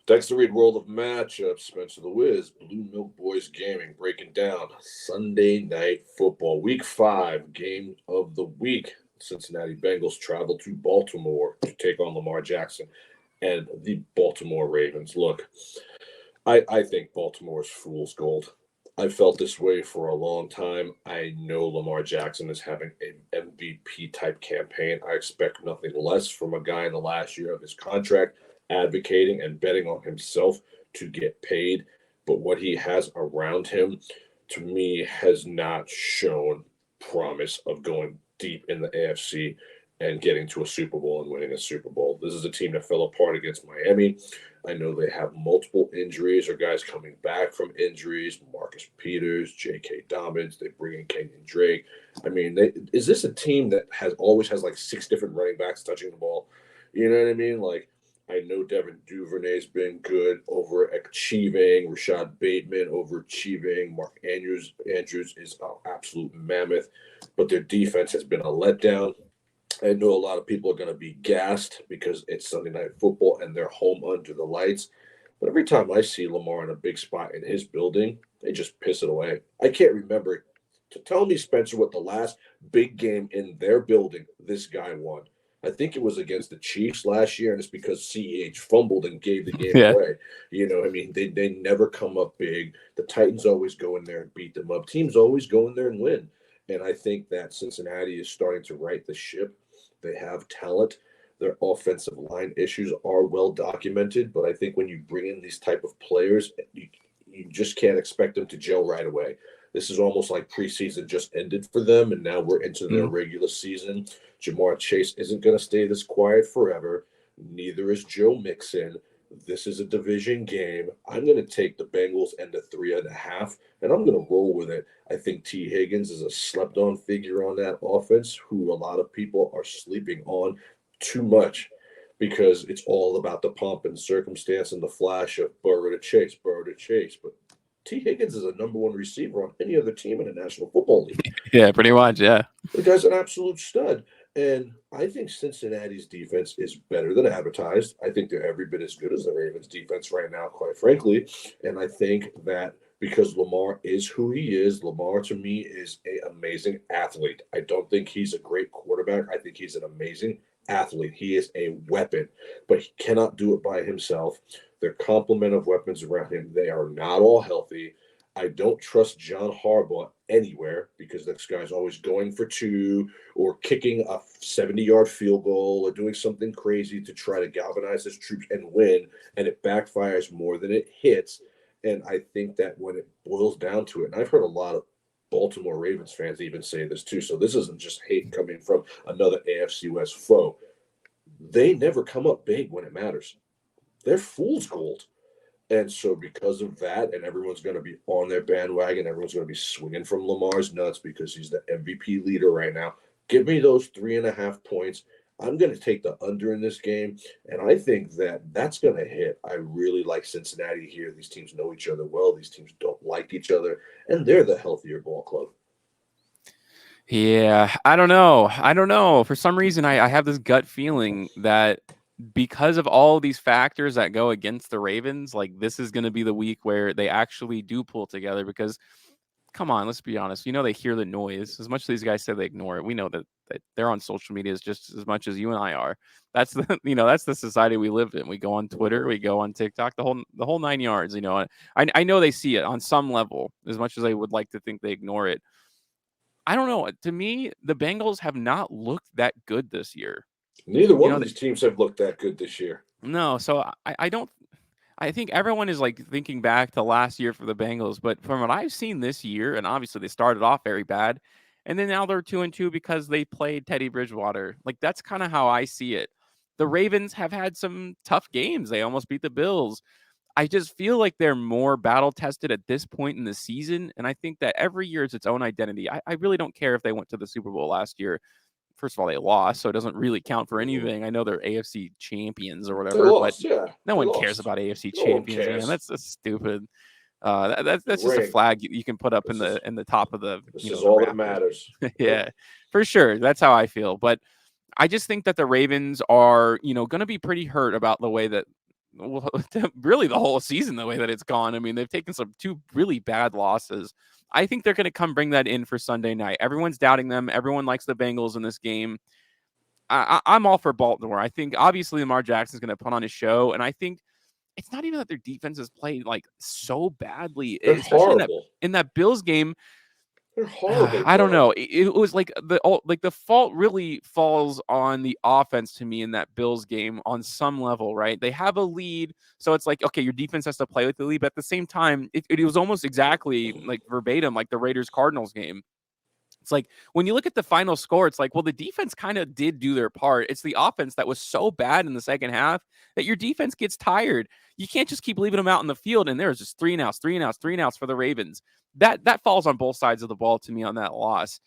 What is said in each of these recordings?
Thanks to Read World of Matchups, Spencer the Wiz, Blue Milk Boys Gaming, breaking down Sunday Night Football, Week 5, game of the week. Cincinnati Bengals travel to Baltimore to take on Lamar Jackson and the Baltimore Ravens. Look, I think Baltimore is fool's gold. I felt this way for a long time. I know Lamar Jackson is having an MVP type campaign. I expect nothing less from a guy in the last year of his contract, advocating and betting on himself to get paid. But what he has around him, to me, has not shown promise of going deep in the AFC and getting to a Super Bowl and winning a Super Bowl. This is a team that fell apart against Miami. I know they have multiple injuries or guys coming back from injuries. Marcus Peters, J.K. Dobbins. They bring in Kenyon Drake. I mean, is this a team that always has like 6 different running backs touching the ball? You know what I mean? Like, I know Devin Duvernay's been good, overachieving. Rashad Bateman overachieving. Mark Andrews is an absolute mammoth, but their defense has been a letdown. I know a lot of people are going to be gassed because it's Sunday Night Football and they're home under the lights. But every time I see Lamar in a big spot in his building, they just piss it away. I can't remember. To tell me, Spencer, what the last big game in their building this guy won. I think it was against the Chiefs last year, and it's because CEH fumbled and gave the game Yeah. away. You know, I mean, they never come up big. The Titans always go in there and beat them up. Teams always go in there and win. And I think that Cincinnati is starting to right the ship. They have talent. Their offensive line issues are well documented, but I think when you bring in these type of players, you just can't expect them to gel right away. This is almost like preseason just ended for them, and now we're into their Mm. regular season. Jamar Chase isn't going to stay this quiet forever. Neither is Joe Mixon. This is a division game. I'm going to take the Bengals and the 3.5, and I'm going to roll with it. I think T. Higgins is a slept on figure on that offense who a lot of people are sleeping on too much because it's all about the pomp and circumstance and the flash of Burrow to Chase, Burrow to Chase. But T. Higgins is a number one receiver on any other team in the National Football League. Yeah, pretty much. Yeah. The guy's an absolute stud. And I think Cincinnati's defense is better than advertised. I think they're every bit as good as the Ravens' defense right now, quite frankly. And I think that because Lamar is who he is, Lamar to me is an amazing athlete. I don't think he's a great quarterback. I think he's an amazing athlete. He is a weapon, but he cannot do it by himself. Their complement of weapons around him, they are not all healthy. I don't trust John Harbaugh anywhere because this guy's always going for 2 or kicking a 70-yard field goal or doing something crazy to try to galvanize his troops and win, and it backfires more than it hits. And I think that when it boils down to it, and I've heard a lot of Baltimore Ravens fans even say this too, so this isn't just hate coming from another AFC West foe. They never come up big when it matters. They're fool's gold. And so, because of that, and everyone's going to be on their bandwagon, everyone's going to be swinging from Lamar's nuts because he's the MVP leader right now. Give me those 3.5 points. I'm going to take the under in this game, and I think that that's going to hit. I really like Cincinnati here. These teams know each other well. These teams don't like each other, and they're the healthier ball club. Yeah. I don't know. For some reason, I have this gut feeling that because of all these factors that go against the Ravens, like this is going to be the week where they actually do pull together because come on, let's be honest. They hear the noise. As much as these guys say they ignore it, we know that they're on social media just as much as you and I are. That's the that's the society we live in. We go on Twitter, we go on TikTok, the whole 9 yards. I know they see it on some level, as much as they would like to think they ignore it. I don't know. To me, the Bengals have not looked that good this year. Neither You one know, of these teams have looked that good this year. no. So I don't. I think everyone is like thinking back to last year for the Bengals, but from what I've seen this year, and obviously they started off very bad, and then now they're 2-2 because they played Teddy Bridgewater. Like that's kind of how I see it. The Ravens have had some tough games. They almost beat the Bills. I just feel like they're more battle tested at this point in the season, and I think that every year it's its own identity. I really don't care if they went to the Super Bowl last year. First of all, they lost, so it doesn't really count for Mhm. anything. I know they're AFC champions or They whatever, but lost, yeah. no They one cares lost. about AFC No one champions, man. cares. That's stupid. That's just a Ring. flag you can put up in This is the top of the this is the all that rafters. matters. Yep. Yeah, for sure. That's how I feel. But I just think that the Ravens are going to be pretty hurt about the way that well, really the whole season the way that it's gone. I mean, they've taken two really bad losses. I think they're going to come bring that in for Sunday night. Everyone's doubting them. Everyone likes the Bengals in this game. I'm all for Baltimore. I think obviously Lamar Jackson's going to put on his show, and I think it's not even that their defense has played like so badly, They're especially horrible. in that Bills game. They're horrible, I don't bro. know. It was like the fault really falls on the offense to me in that Bills game on some level, right? They have a lead, so it's like, okay, your defense has to play with the lead, but at the same time, it was almost exactly like verbatim like the Raiders Cardinals game. It's like when you look at the final score, it's like, well, the defense kind of did do their part. It's the offense that was so bad in the second half that your defense gets tired. You can't just keep leaving them out in the field. And there's just 3 and outs, 3 and outs, 3 and outs for the Ravens. That falls on both sides of the ball to me on that loss.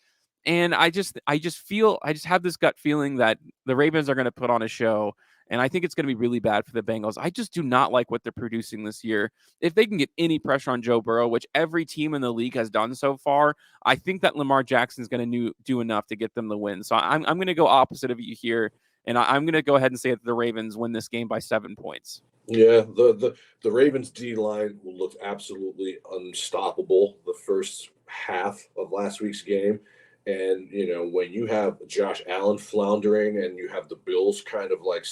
And I just have this gut feeling that the Ravens are going to put on a show. And I think it's going to be really bad for the Bengals. I just do not like what they're producing this year. If they can get any pressure on Joe Burrow, which every team in the league has done so far, I think that Lamar Jackson is going to do enough to get them the win. So I'm going to go opposite of you here. And I'm going to go ahead and say that the Ravens win this game by 7 points. Yeah, the Ravens D line looked absolutely unstoppable the first half of last week's game. And when you have Josh Allen floundering and you have the Bills kind of like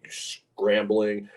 scrambling,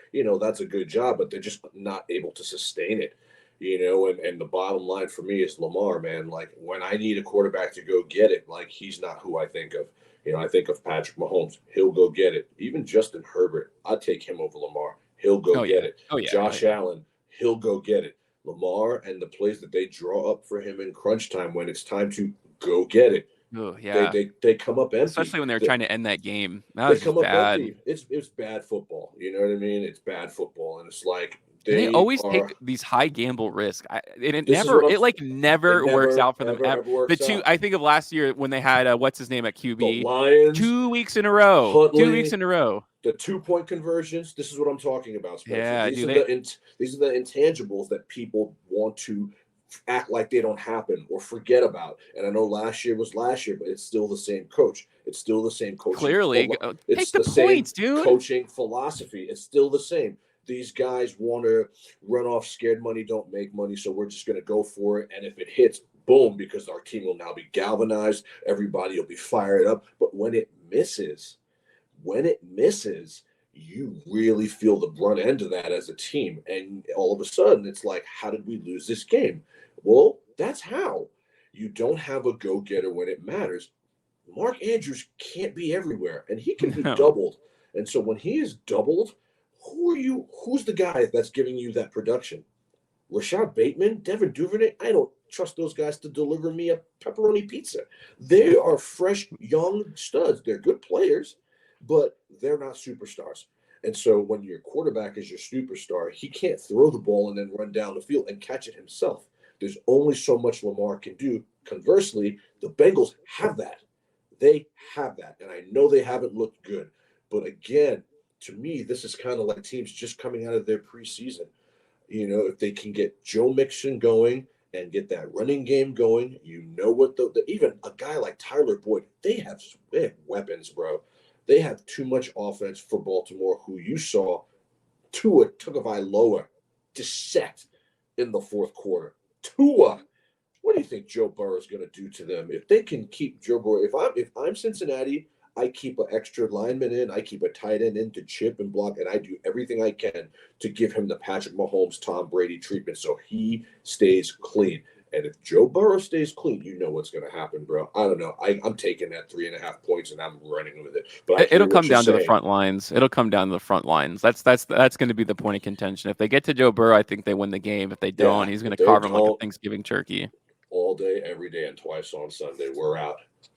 that's a good job, but they're just not able to sustain it. And the bottom line for me is Lamar, man. Like when I need a quarterback to go get it, like he's not who I think of. I think of Patrick Mahomes. He'll go get it. Even Justin Herbert, I'd take him over Lamar. He'll go Oh get yeah. it. Oh yeah. Josh Allen, he'll go get it. Lamar and the plays that they draw up for him in crunch time when it's time to go get it. Oh yeah. They come up empty. Especially when they're trying to end that game. That They was just come up bad. empty. It's bad football. You know what I mean? It's bad football, and it's like They they always are. take these high gamble risk. It This is what I'm. never It works never out for them. ever The works two, out. I think of last year when they had what's his name at The QB, Lions, 2 weeks in a row, 2 weeks Huntley, in a row. the 2-point conversions. This is what I'm talking about, Spencer. Yeah, These dude. are the intangibles that people want to act like they don't happen or forget about. And I know last year was last year, but it's still the same coach. It's still the same coaching. Clearly, It's take the points, same dude. coaching philosophy. It's still the same. These guys want to run off scared money, don't make money, so we're just going to go for it. And if it hits, boom, because our team will now be galvanized. Everybody will be fired up. But when it misses, you really feel the brunt end of that as a team. And all of a sudden, it's like, how did we lose this game? Well, that's how. You don't have a go-getter when it matters. Mark Andrews can't be everywhere, and he can be No. doubled. And so when he is doubled, who's the guy that's giving you that production? Rashad Bateman, Devin Duvernay? I don't trust those guys to deliver me a pepperoni pizza. They are fresh, young studs. They're good players, but they're not superstars. And so when your quarterback is your superstar, he can't throw the ball and then run down the field and catch it himself. There's only so much Lamar can do. Conversely, the Bengals have that. They have that. And I know they haven't looked good. But again, to me, this is kind of like teams just coming out of their preseason. If they can get Joe Mixon going and get that running game going, what even a guy like Tyler Boyd, they have weapons, bro. They have too much offense for Baltimore, who you saw Tua Tagovailoa dissect in the fourth quarter. Tua, what do you think Joe Burrow is going to do to them if they can keep Joe Burrow? If I'm Cincinnati, I keep an extra lineman in, I keep a tight end in to chip and block, and I do everything I can to give him the Patrick Mahomes, Tom Brady treatment so he stays clean. And if Joe Burrow stays clean, you know what's going to happen, bro. I don't know. I'm taking that 3.5 points and I'm running with it. But It'll come down to the front lines. It'll come down to the front lines. That's going to be the point of contention. If they get to Joe Burrow, I think they win the game. If they don't, he's going to carve him like a Thanksgiving turkey. All day, every day, and twice on Sunday. We're out.